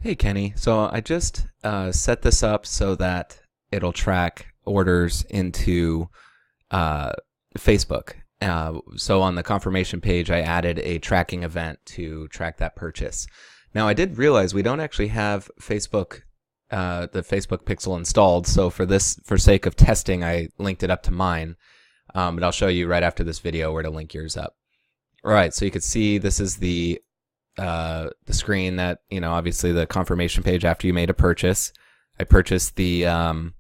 Hey Kenny, so I just set this up so that it'll track orders into uh, Facebook. So on the confirmation page, I added a tracking event to track that purchase. Now I did realize we don't actually have the Facebook Pixel installed. So for sake of testing, I linked it up to mine. But I'll show you right after this video where to link yours up. All right, so you can see this is the screen that, obviously the confirmation page after you made a purchase. I purchased the, I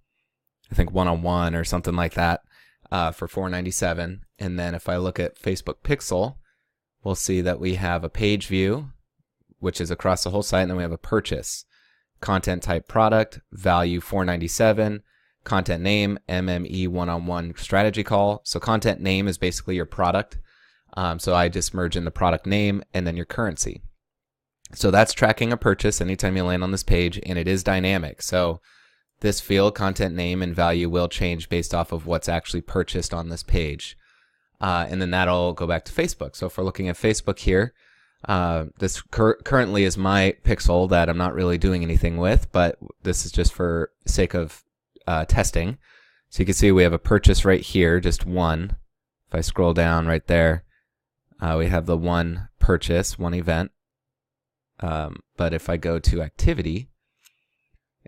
think one-on-one or something like that for $4.97. And then if I look at Facebook Pixel, we'll see that we have a page view, which is across the whole site, and then we have a purchase. Content type product, value $4.97, content name, MME one-on-one strategy call. So content name is basically your product. So I just merge in the product name and then your currency. So that's tracking a purchase anytime you land on this page, and it is dynamic. So this field, content name and value, will change based off of what's actually purchased on this page. And then that'll go back to Facebook. So if we're looking at Facebook here, this currently is my pixel that I'm not really doing anything with, but this is just for sake of testing. So you can see we have a purchase right here, just one. If I scroll down right there, we have the one purchase, one event. But if I go to activity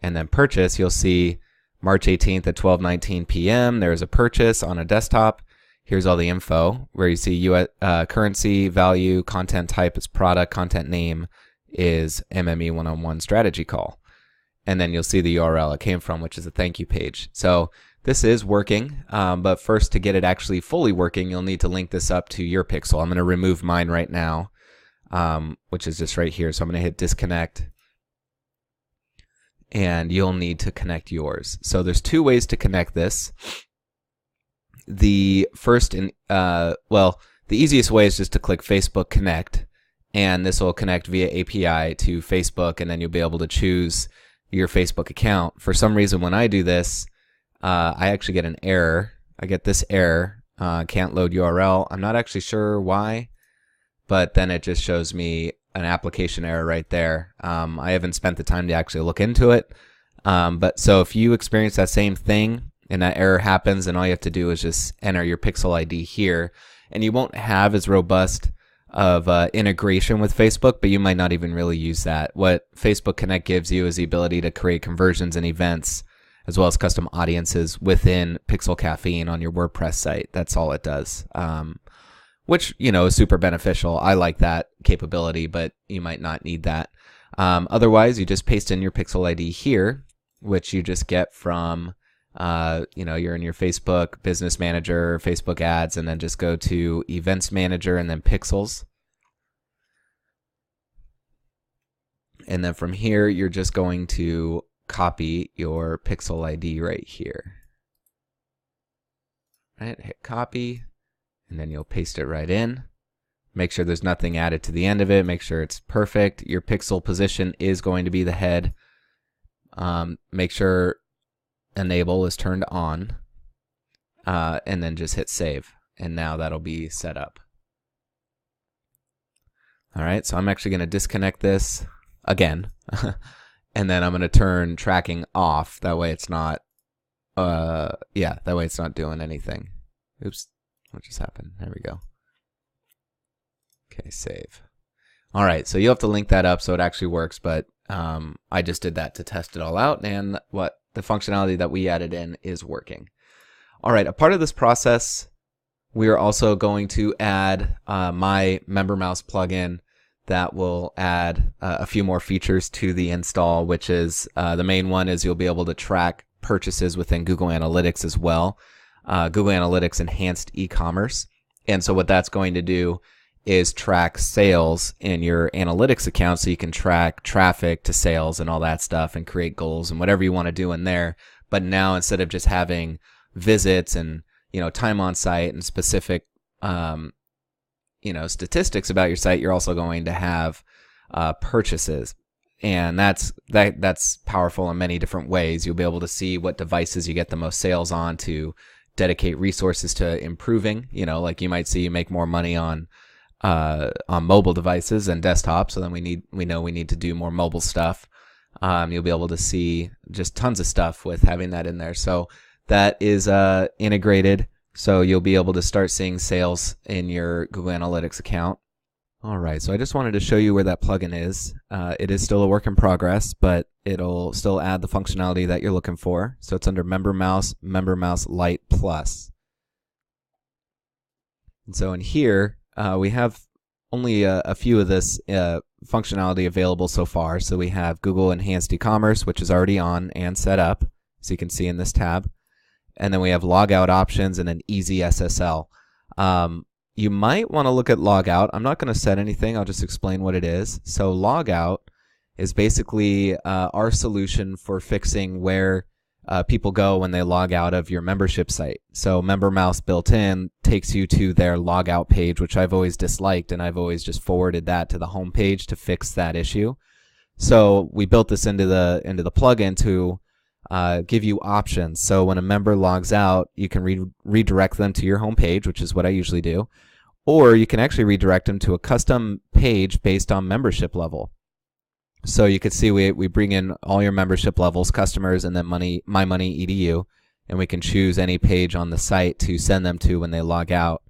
and then purchase, you'll see March 18th at 12:19 p.m. There's a purchase on a desktop. Here's all the info where you see currency, value, content type is product, content name is MME one-on-one strategy call. And then you'll see the URL it came from, which is a thank you page. So this is working, but first, to get it actually fully working, you'll need to link this up to your pixel. I'm going to remove mine right now, which is just right here. So I'm going to hit disconnect, and you'll need to connect yours. So there's two ways to connect this. The first, the easiest way is just to click Facebook Connect, and this will connect via API to Facebook, and then you'll be able to choose your Facebook account. For some reason, when I do this, I actually get an error. I get this error, can't load URL. I'm not actually sure why, but then it just shows me an application error right there. I haven't spent the time to actually look into it. But so if you experience that same thing and that error happens, then all you have to do is just enter your Pixel ID here, and you won't have as robust of integration with Facebook, but you might not even really use that. What Facebook Connect gives you is the ability to create conversions and events, as well as custom audiences within Pixel Caffeine on your WordPress site. That's all it does, which, is super beneficial. I like that capability, but you might not need that. Otherwise, you just paste in your Pixel ID here, which you just get from, you're in your Facebook Business Manager, Facebook Ads, and then just go to Events Manager and then Pixels. And then from here, you're just going to copy your Pixel ID right here. Right, hit copy, and then you'll paste it right in. Make sure there's nothing added to the end of it. Make sure it's perfect. Your pixel position is going to be the head. Make sure enable is turned on, and then just hit save. And now that'll be set up. All right, so I'm actually going to disconnect this again. And then I'm going to turn tracking off. That way it's not, that way it's not doing anything. Oops, what just happened? There we go. Okay, save. All right, so you'll have to link that up so it actually works, but I just did that to test it all out, and what the functionality that we added in is working. All right, a part of this process, we are also going to add my Member Mouse plugin that will add a few more features to the install, which is the main one is you'll be able to track purchases within Google Analytics as well. Google Analytics enhanced e-commerce. And so what that's going to do is track sales in your analytics account, so you can track traffic to sales and all that stuff and create goals and whatever you want to do in there. But now instead of just having visits and time on site and specific statistics about your site, you're also going to have purchases. And that's powerful in many different ways. You'll be able to see what devices you get the most sales on to dedicate resources to improving. Like you might see you make more money on mobile devices and desktops, so then we know we need to do more mobile stuff. You'll be able to see just tons of stuff with having that in there. So that is integrated. So you'll be able to start seeing sales in your Google Analytics account. All right, so I just wanted to show you where that plugin is. It is still a work in progress, but it'll still add the functionality that you're looking for. So it's under Member Mouse Lite Plus. And so in here, we have only a few of this functionality available so far. So we have Google Enhanced E-commerce, which is already on and set up, so you can see in this tab. And then we have logout options and an easy SSL. You might want to look at logout. I'm not going to set anything. I'll just explain what it is. So logout is basically our solution for fixing where people go when they log out of your membership site. So Member Mouse built in takes you to their logout page, which I've always disliked, and I've always just forwarded that to the home page to fix that issue. So we built this into the plugin to give you options. So when a member logs out, you can redirect them to your home page, which is what I usually do, or you can actually redirect them to a custom page based on membership level. So you can see we bring in all your membership levels, customers, and then My Money EDU, and we can choose any page on the site to send them to when they log out,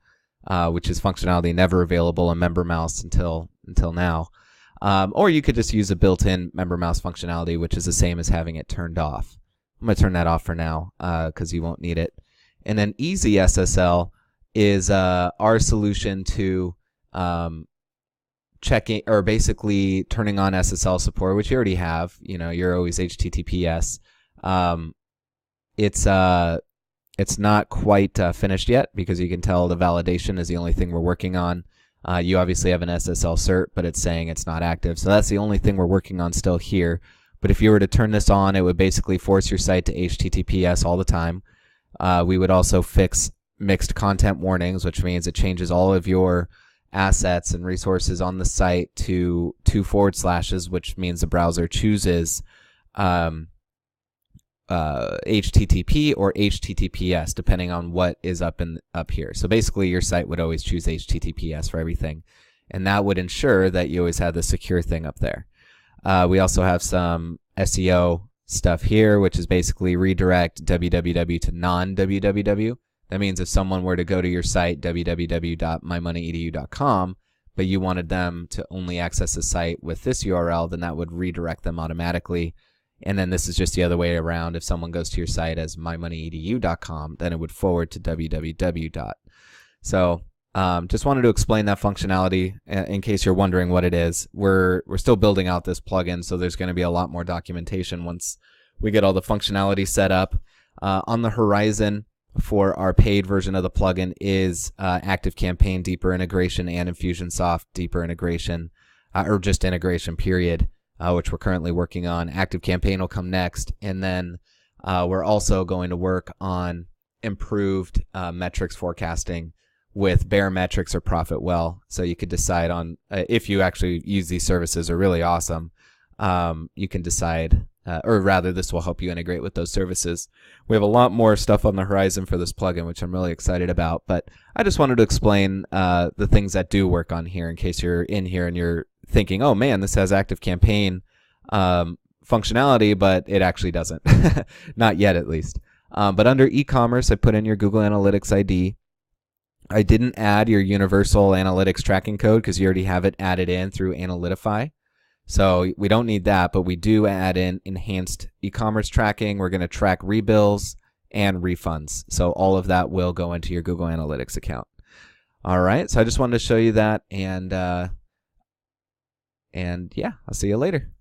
which is functionality never available in Member Mouse until now. Or you could just use a built-in Member Mouse functionality, which is the same as having it turned off. I'm going to turn that off for now because you won't need it. And then Easy SSL is our solution to checking, or basically turning on SSL support, which you already have. You know, you're always HTTPS. It's not quite finished yet because you can tell the validation is the only thing we're working on. You obviously have an SSL cert, but it's saying it's not active. So that's the only thing we're working on still here. But if you were to turn this on, it would basically force your site to HTTPS all the time. We would also fix mixed content warnings, which means it changes all of your assets and resources on the site to 2 forward slashes, which means the browser chooses HTTP or HTTPS, depending on what is up here. So basically, your site would always choose HTTPS for everything, and that would ensure that you always have the secure thing up there. We also have some SEO stuff here, which is basically redirect www to non-www. That means if someone were to go to your site, www.mymoneyedu.com, but you wanted them to only access the site with this URL, then that would redirect them automatically. And then this is just the other way around. If someone goes to your site as mymoneyedu.com, then it would forward to www. So just wanted to explain that functionality in case you're wondering what it is. We're still building out this plugin, so there's going to be a lot more documentation once we get all the functionality set up. On the horizon for our paid version of the plugin is ActiveCampaign deeper integration and Infusionsoft deeper integration, or just integration period, which we're currently working on. ActiveCampaign will come next, and then we're also going to work on improved metrics forecasting with Barometrics or ProfitWell, so you could decide on if you actually use these services are really awesome. You can decide, or rather, this will help you integrate with those services. We have a lot more stuff on the horizon for this plugin, which I'm really excited about. But I just wanted to explain the things that do work on here in case you're in here and you're thinking, oh man, this has ActiveCampaign functionality, but it actually doesn't. Not yet, at least. But under e-commerce, I put in your Google Analytics ID. I didn't add your universal analytics tracking code because you already have it added in through Analytify. So we don't need that, but we do add in enhanced e-commerce tracking. We're going to track rebills and refunds. So all of that will go into your Google Analytics account. All right, so I just wanted to show you that, and yeah, I'll see you later.